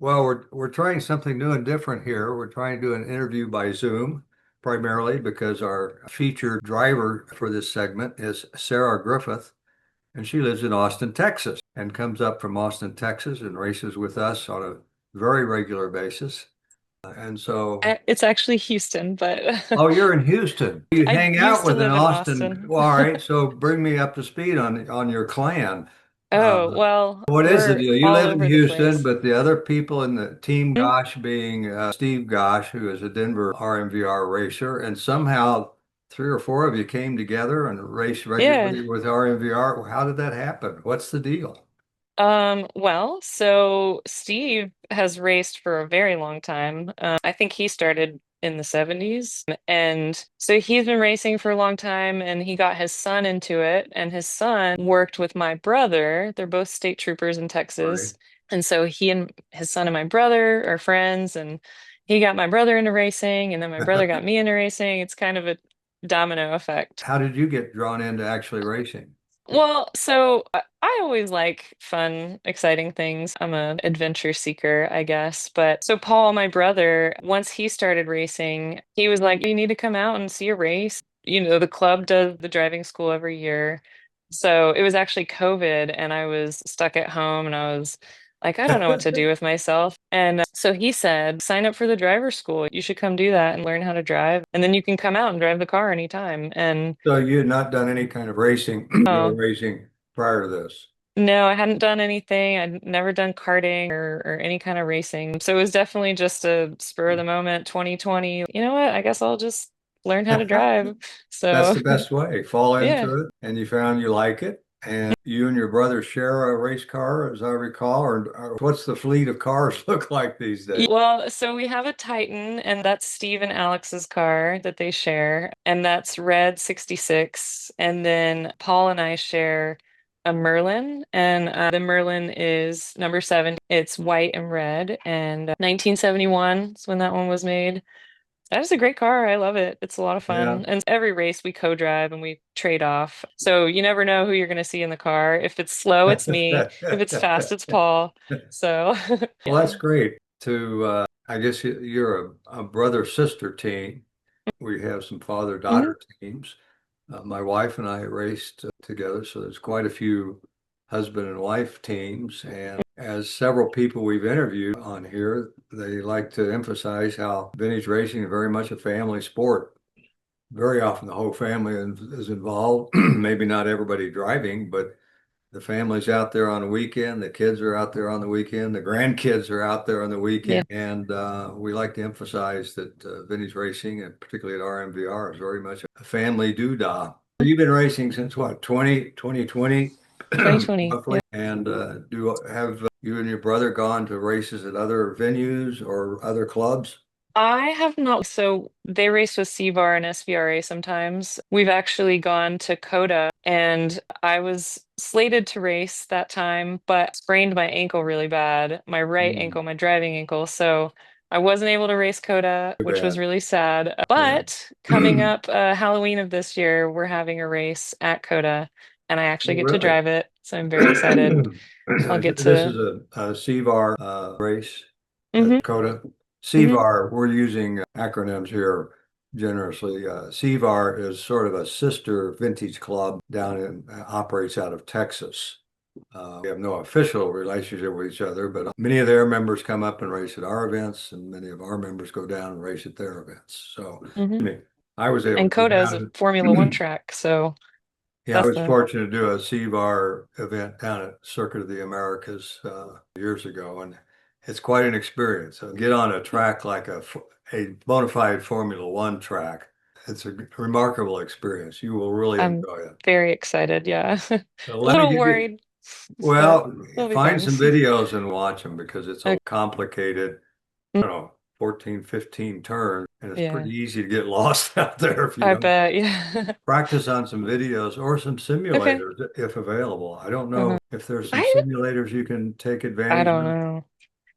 Well, we're trying something new and different here. We're trying to do an interview by Zoom, primarily because our featured driver for this segment is Sarah Griffith, and she lives in Austin, Texas, and comes up from Austin, Texas, and races with us on a very regular basis. And so, It's actually Houston, but oh, you're in Houston. You I hang out used to with an live in Austin. Austin. Well, all right, so bring me up to speed on your clan. Uh, Oh, well, What is the we're deal? You all live in over the Houston, place. but the other people in the team, Mhm. Gosh being Steve Gosh, who is a Denver RMVR racer, and somehow three or four of you came together and raced Yeah. regularly with RMVR. How did that happen? What's the deal? Well, so Steve has raced for a very long time. I think he started in the 70s. And so he's been racing for a long time and he got his son into it. And his son worked with my brother. They're both state troopers in Right. Texas. And so he and his son and my brother are friends. And he got my brother into racing. And then my brother got me into racing. It's kind of a domino effect. How did you get drawn into actually racing? Well, so I always like fun, exciting things. I'm an adventure seeker, I guess. But so Paul, my brother, once he started racing, he was like, "You need to come out and see a race." The club does the driving school every year. So it was actually COVID, and I was stuck at home, and I was like, I don't know what to do with myself. And so he said, "Sign up for the driver school. You should come do that and learn how to drive, and then you can come out and drive the car anytime." And So you had not done any kind of racing, real oh, racing prior to this. no, I hadn't done anything. I'd never done karting or any kind of racing. So it was definitely just a spur of the moment, 2020. You know what? I guess I'll just learn how to drive. That's So, the best way. Fall yeah. into it, and you found you like it. And you and your brother share a race car, as I recall, or what's the fleet of cars look like these days? Well, so we have a Titan, and that's Steve and Alex's car that they share, and that's red 66. And then Paul and I share a Merlin, and the Merlin is number 7. It's white and red, and 1971 is when that one was made. That is a great car. I love it. It's a lot of Yeah. fun. And every race we co-drive and we trade off. So you never know who you're going to see in the car. If it's slow, it's me. If it's fast, it's Paul. So, Well, yeah. that's great. I guess you're a brother-sister team. We have some Mhm. father-daughter teams. My wife and I raced together, so there's quite a few husband and wife teams. And as several people we've interviewed on here, they like to emphasize how vintage racing is very much a family sport. Very often the whole family is involved. Maybe not everybody driving, but the family's out there on the weekend, the kids are out there on the weekend, the grandkids are out there on the weekend. Yeah. And we like to emphasize that vintage racing, and particularly at RMVR, is very much a family doodah. You've been racing since what, 2020, 2020. roughly? Yeah. And do have you and your brother gone to races at other venues or other clubs? I have not. So they race with C-Bar and SVRA sometimes. We've actually gone to Coda and I was slated to race that time, but sprained my ankle really bad, my right Mm, ankle, my driving ankle. So I wasn't able to race Coda, too which was bad. really sad. Yeah. But coming up Halloween of this year, we're having a race at Coda and I actually get to Really? drive it. So I'm very excited. I'll get This to. is a CVAR race at Mhm, Dakota. mhm. CVAR, we're using acronyms here generously. CVAR is sort of a sister vintage club down in, operates out of Texas. We have no official relationship with each other, but many of their members come up and race at our events, and many of our members go down and race at their events. So Mhm. I was able And to go Coda is a down. Formula One track, so Yeah, I that's was the. fortunate to do a CVAR event down at Circuit of the Americas years ago, and it's quite an experience. Get on a track like a bona fide Formula One track. It's a remarkable experience. You will really I'm enjoy it. very excited. Yeah, a So let me little give you, worried, but well, it'll be find fun. some videos and watch them because it's a Okay. complicated, Mm. I don't know, 14, 15 turns, and it's Yeah, pretty easy to get lost out there if you I don't bet. Yeah. practice on some videos or some Okay. simulators if available. I don't know Uh-huh. if there's some I simulators you can take I advantage don't of. know.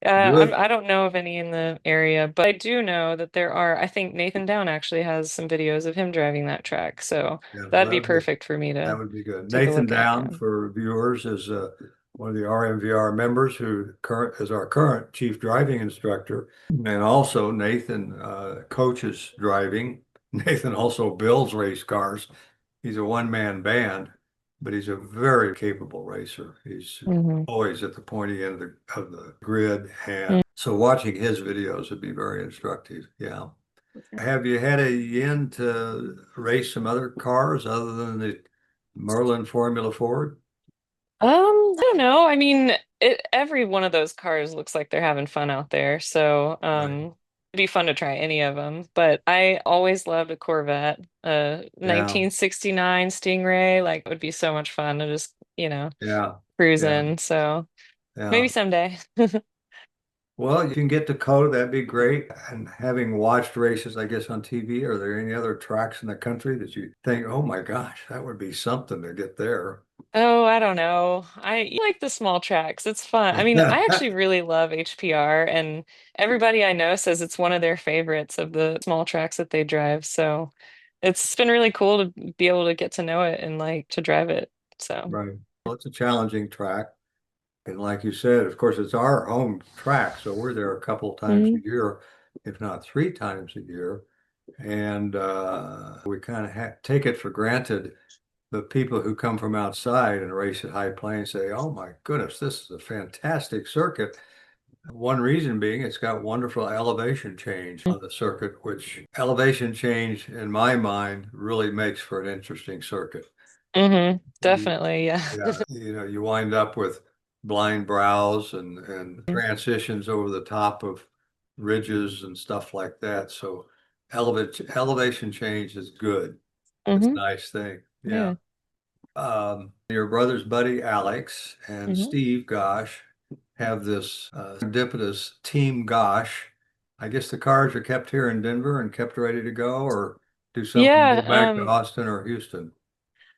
Good. I don't know of any in the area, but I do know that there are. I think Nathan Down actually has some videos of him driving that track, so Yeah, well, that'd be perfect for me that to would be good. take a Nathan look at. Down Yeah. for viewers is one of the RMVR members who is our current chief driving instructor. And also Nathan coaches driving. Nathan also builds race cars. He's a one-man band, but he's a very capable racer. He's Hmm. always at the pointy end of the grid. And so watching his videos would be very instructive. Yeah. Have you had a yen to race some other cars other than the Merlin Formula Ford? I don't know. I mean, every one of those cars looks like they're having fun out there. So, Right. it'd be fun to try any of them. But I always loved a Corvette, a Yeah. 1969 Stingray. Like, it would be so much fun to just, Yeah. cruise Yeah. in. So maybe Yeah. someday. Well, you can get to Dakota, that'd be great. And having watched races, I guess, on TV, are there any other tracks in the country that you think, oh my gosh, that would be something to get there? Oh, I don't know. I like the small tracks. It's fun. I mean, I actually really love HPR, and everybody I know says it's one of their favorites of the small tracks that they drive. So it's been really cool to be able to get to know it and like to drive it. So, Right. Well, it's a challenging track. And like you said, of course, it's our home track. So we're there a couple of times a mhm. year, if not three times a year. And we kind of take it for granted. The people who come from outside and race at High Plains say, oh my goodness, this is a fantastic circuit. One reason being it's got wonderful elevation change on the circuit, which elevation change in my mind really makes for an interesting circuit. Definitely, yeah. Yeah, you wind up with blind brows and transitions over the top of ridges and stuff like that. So elevation change is good. It's a Hmm. nice thing. Yeah. Yeah. Your brother's buddy Alex and Hmm. Steve Gosh have this serendipitous Team Gosh. I guess the cars are kept here in Denver and kept ready to go, or do some of them Yeah, go back to Austin or Houston?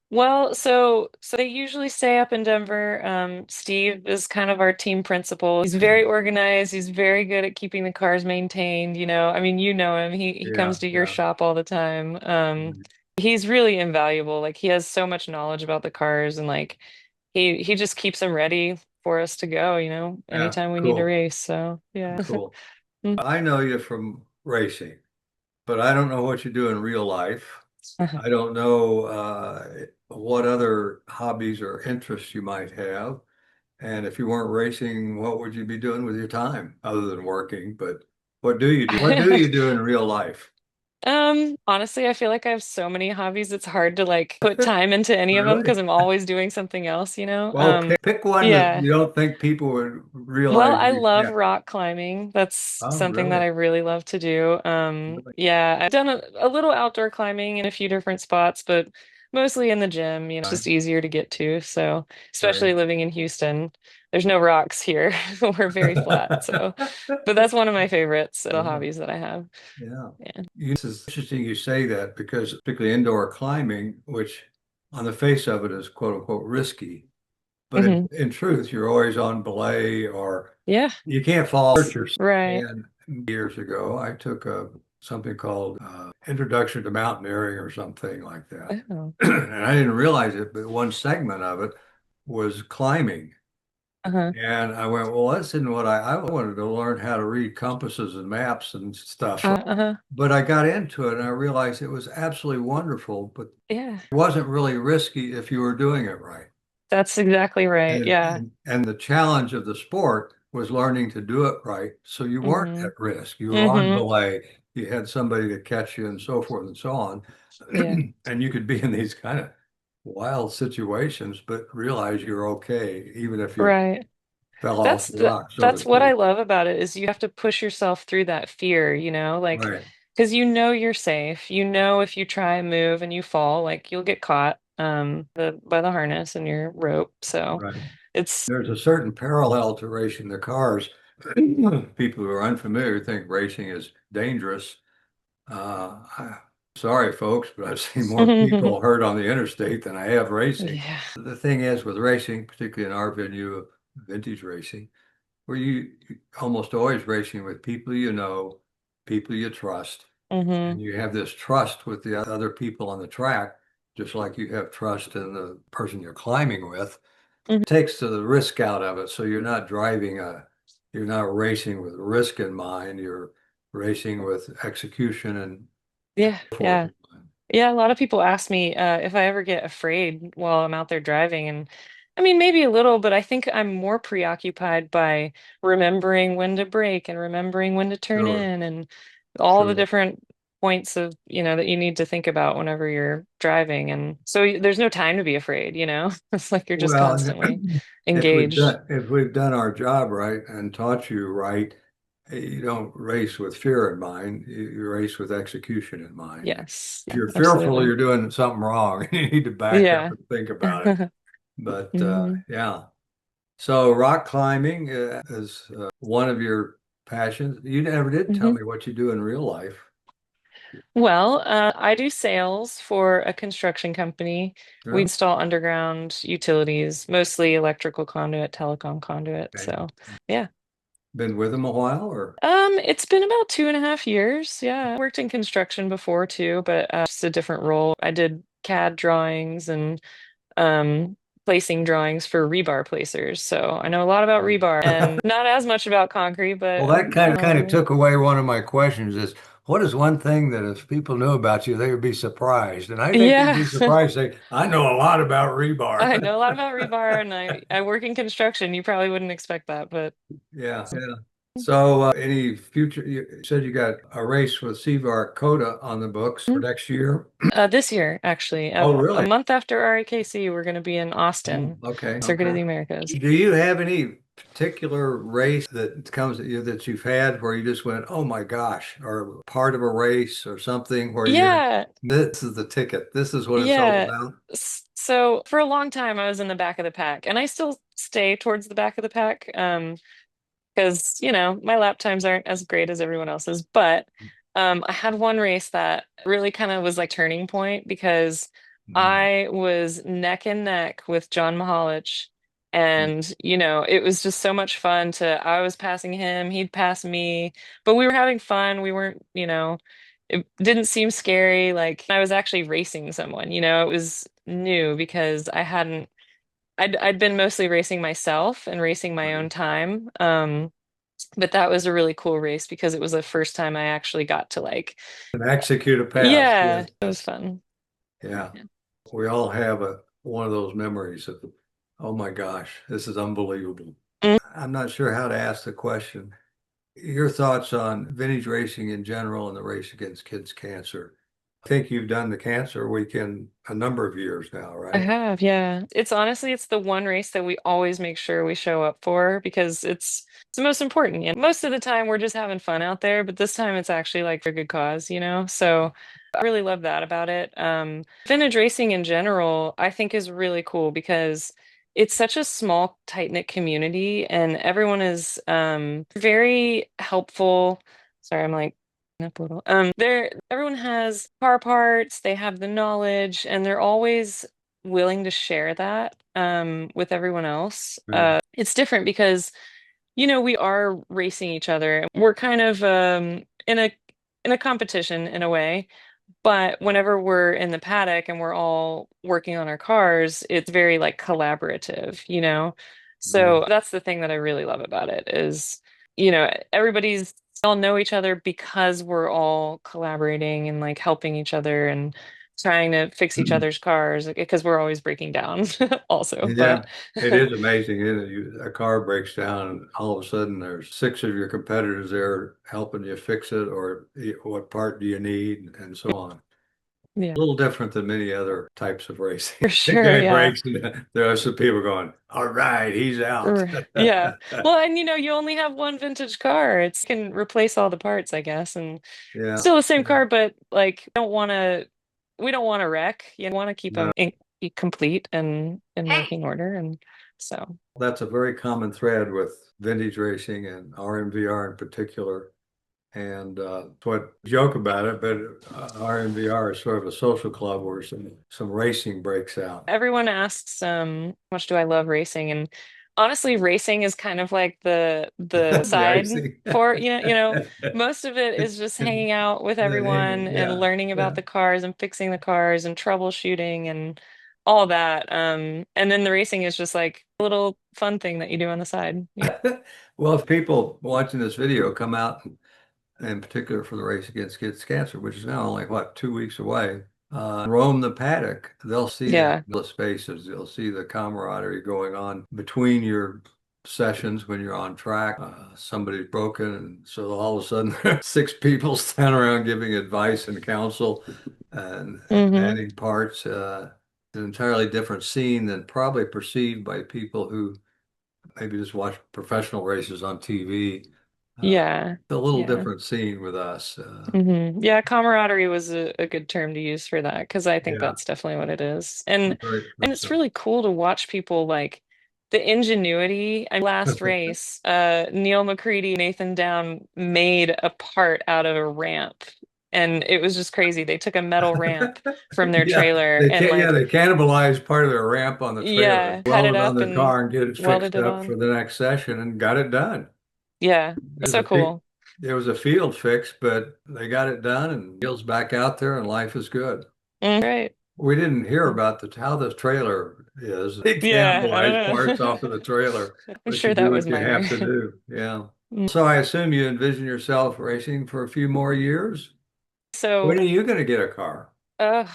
well, so they usually stay up in Denver. Steve is kind of our team principal. He's very organized. He's very good at keeping the cars maintained. I mean, you know him. He Yeah, comes to your yeah. shop all the time. He's really invaluable. Like he has so much knowledge about the cars, and like he just keeps them ready for us to go, Yeah, anytime we need to cool, race. So yeah. cool. I know you from racing, but I don't know what you do in real life. I don't know what other hobbies or interests you might have. And if you weren't racing, what would you be doing with your time other than working? But what do you do? What do you do in real life? Honestly, I feel like I have so many hobbies, it's hard to like put time into any of them Really? because I'm always doing something else. Well, pick one that Yeah. you don't think people would Well, realize I you. love Yeah. rock climbing. That's Oh, something that really? I really love to do. Really? Yeah, I've done a little outdoor climbing in a few different spots, but mostly in the gym, it's Right. just easier to get to. So, Right. especially living in Houston, there's no rocks here. We're very flat. So, but that's one of my favorites, the Yeah. hobbies that I have. Yeah. Yeah. This is interesting you say that because particularly indoor climbing, which on the face of it is quote unquote risky, but Hmm. in truth, you're always on belay or Yeah. you can't fall hurt yourself. Right. And years ago, I took something called Introduction to Mountaineering or something like that. Oh. And I didn't realize it, but one segment of it was climbing. Uh-huh. And I went, well, that's in what I wanted to learn how to read compasses and maps and stuff. Uh-huh. But I got into it and I realized it was absolutely wonderful, but Yeah. it wasn't really risky if you were doing it right. That's exactly right. And, Yeah. and, and the challenge of the sport was learning to do it right. So you weren't Hmm. at risk. You were on Hmm. belay. You had somebody to catch you and so forth and so on. Yeah. And you could be in these kind of wild situations, but realize you're okay, even if you Right. fell off That's the the, rock, so to that's what speak. I love about it is you have to push yourself through that fear, like Right, because you're safe. If you try and move and you fall, like you'll get caught by the harness and your rope. So right. it's There's a certain parallel to racing the cars. People who are unfamiliar think racing is dangerous. Sorry, folks, but I've seen more people hurt on the interstate than I have racing. yeah. The thing is with racing, particularly in our venue of vintage racing, where you almost always racing with people you know, people you trust, Hmm. and you have this trust with the other people on the track, just like you have trust in the person you're climbing with. Mhm. takes the risk out of it. So you're not racing with risk in mind. You're racing with execution and Yeah, forth yeah. in mind. Yeah, a lot of people ask me if I ever get afraid while I'm out there driving. And I mean, maybe a little, but I think I'm more preoccupied by remembering when to brake and remembering when to turn Sure, in and all the sure. different points of, that you need to think about whenever you're driving. And so there's no time to be afraid, you know? It's like you're just Well, constantly engaged. if we've done our job right and taught you right, you don't race with fear in mind. You race with execution in mind. Yes. If Yeah, you're fearful, absolutely. you're doing something wrong. You need to back up Yeah. and think about it. But hmm yeah. So rock climbing is one of your passions. You never did tell hmm me what you do in real life. Well, I do sales for a construction company. We Really? install underground utilities, mostly electrical conduit, telecom conduit. Okay. So, yeah. Been with them a while, or It's been about 2.5 years. Yeah, I worked in construction before too, but just a different role. I did CAD drawings and um, placing drawings for rebar placers. So I know a lot about rebar and not as much about concrete, well, but that kind of took away one of my questions is what is one thing that if people knew about you, they would be surprised? And I think they'd yeah. be surprised. Say, I know a lot about I rebar. know a lot about rebar and I work in construction. You probably wouldn't expect that, but Yeah, yeah. So, any future? You said you got a race with Sevar Coda on the books for Mhm. next year. This year, actually, Oh, a really? month after RAKC, we're going to be in Oh, Austin, okay, Circuit of okay. the Americas. Do you have any particular race that comes at you that you've had where you just went, oh my gosh, or part of a race or something where you're, Yeah, this is the ticket. This is what it's all yeah. about. So for a long time, I was in the back of the pack, and I still stay towards the back of the pack. Because my lap times aren't as great as everyone else's, but I had one race that really kind of was like turning point because Mhm. I was neck and neck with John Mahalich, and it was just so much fun to I was passing him, he'd pass me, but we were having fun. We weren't, it didn't seem scary. Like I was actually racing someone, it was new because I'd been mostly racing myself and racing my own Right. time. But that was a really cool race because it was the first time I actually got to like, And execute a pass. yeah, Yes, it was yes. fun. Yeah. Yeah. We all have one of those memories of, oh my gosh, this is unbelievable. Mm, I'm not sure how to ask the question. Your thoughts on vintage racing in general and the race against kids' cancer. I think you've done the cancer weekend a number of years now, I right? have, yeah. It's the one race that we always make sure we show up for because it's the most important. Most of the time we're just having fun out there, but this time it's actually like for a good cause. So I really love that about it. Vintage racing in general, I think is really cool because it's such a small, tight-knit community and everyone is very helpful. Sorry, I'm like up a little. Everyone has car parts, they have the knowledge, and they're always willing to share that with everyone else. Yeah. It's different because we are racing each other. We're kind of in a competition in a way, but whenever we're in the paddock and we're all working on our cars, it's very like collaborative. Yeah. So that's the thing that I really love about it is, everybody's all know each other because we're all collaborating and like helping each other and trying to fix each other's cars because we're always breaking down also. Yeah, But it is amazing, isn't it? A car breaks down, and all of a sudden there's six of your competitors there helping you fix it, or what part do you need, and so on. yeah, A little different than many other types of for racing. The sure. guy Yeah. breaks, and there are some people going, "All right, he's out." Yeah. Well, and you only have one vintage car. It's can replace all the parts, I guess, and Yeah, still the same yeah, car, but like we don't want to wreck. You want to keep no. them complete and in working order, and so That's a very common thread with vintage racing and RMVR in particular. And what joke about it, but RMVR is sort of a social club where some racing breaks out. everyone asks, how much do I love racing? And honestly, racing is kind of like the The side icing. for, most of it is just hanging out with everyone and Yeah, learning about yeah. the cars and fixing the cars and troubleshooting and all that. And then the racing is just like a little fun thing that you do on the side. Yeah. Well, if people watching this video come out, in particular for the race against kids cancer, which is now only what, 2 weeks away, roam the paddock, they'll see that Yeah. the spaces, they'll see the camaraderie going on between your sessions when you're on track. Somebody's broken, and so all of a sudden six people stand around giving advice and counsel and Hmm. adding parts. An entirely different scene than probably perceived by people who maybe just watch professional races on TV. Yeah. It's a little Yeah. different scene with us. Yeah, camaraderie was a good term to use for that because I think Yeah, that's definitely what it is. And very much it's so. really cool to watch people like the ingenuity. Last race, Neil McCready, Nathan Down made a part out of a ramp. And it was just crazy. They took a metal ramp from their Yeah, trailer and yeah, like, they cannibalized part of their ramp on the trailer, yeah, cut it welded on up their and car and get it welded fixed it up on. for the next session and got it done. Yeah, It it's was so a fi- cool. it was a field fix, but they got it done and Neil's back out there and life is good. Right. We didn't hear about how the trailer is. They Yeah, I cannibalize parts don't off of the trailer, know. I'm but you sure do that was what you minor. have to do. Yeah. So I assume you envision yourself racing for a few more years. So, When are you going to get a car? uh,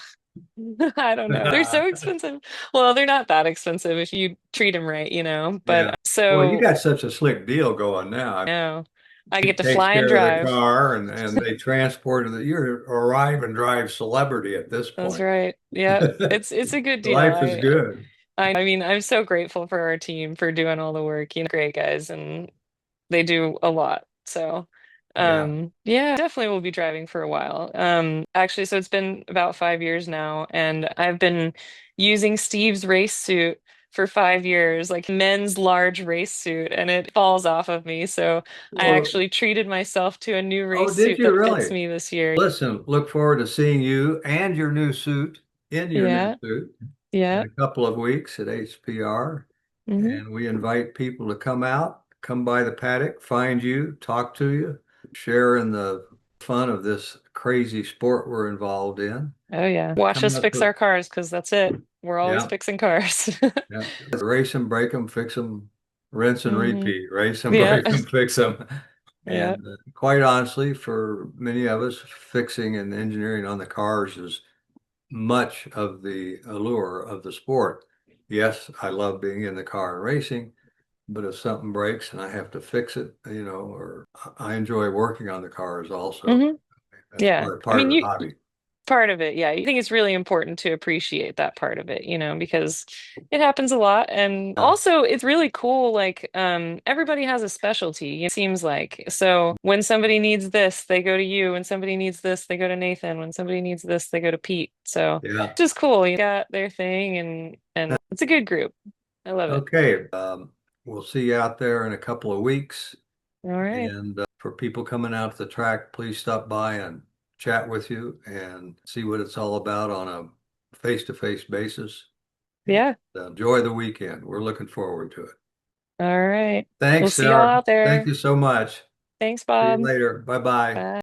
I don't know. They're so expensive. Well, they're not that expensive if you treat them right, you know. Yeah. But Well, you so, got such a slick deal going now. no, I He get to takes fly and care of the drive. car and they transport it. You're a arrive and drive celebrity at this That's point. right. Yeah, it's a good deal. Life is good. I mean, I'm so grateful for our team for doing all the work. You know, great guys, and they do a lot. So, Yeah. yeah, definitely will be driving for a while. Actually, so it's been about 5 years now, and I've been using Steve's race suit for 5 years, like men's large race suit, and it falls off of me. So I Well, actually treated myself to a new oh, race did suit you that fits really? me this year. Listen, look forward to seeing you and your new suit in your new Yeah, suit in yeah. a couple of weeks at HPR. Hmm. And we invite people to come out, come by the paddock, find you, talk to you, share in the fun of this crazy sport we're involved in. Oh yeah. Watch Come us out fix for, our cars because that's it. We're always yeah, fixing cars. yeah. Race them, break them, fix them, rinse and Hmm. repeat. Race them, Yeah. break them, fix them. Yeah. And quite honestly, for many of us, fixing and engineering on the cars is much of the allure of the sport. Yes, I love being in the car and racing, but if something breaks and I have to fix it, or I enjoy working on the cars also. Hmm. That's Yeah. I part mean, of the you hobby. part of it, yeah. I think it's really important to appreciate that part of it, you know, because it happens a lot. And Yeah, also it's really cool, like everybody has a specialty, it seems like. So when somebody needs this, they go to you. When somebody needs this, they go to Nathan. When somebody needs this, they go to Pete. So yeah. it's just cool. You got their thing and it's a good group. I love it. Okay. We'll see you out there in a couple of weeks. All right. And for people coming out to the track, please stop by and chat with you and see what it's all about on a face-to-face basis. And Yeah. enjoy the weekend. We're looking forward to it. All right. We'll Thanks, see y'all Sarah. out Thank there. you so much. Thanks, See you Bob. later. Bye-bye. Bye.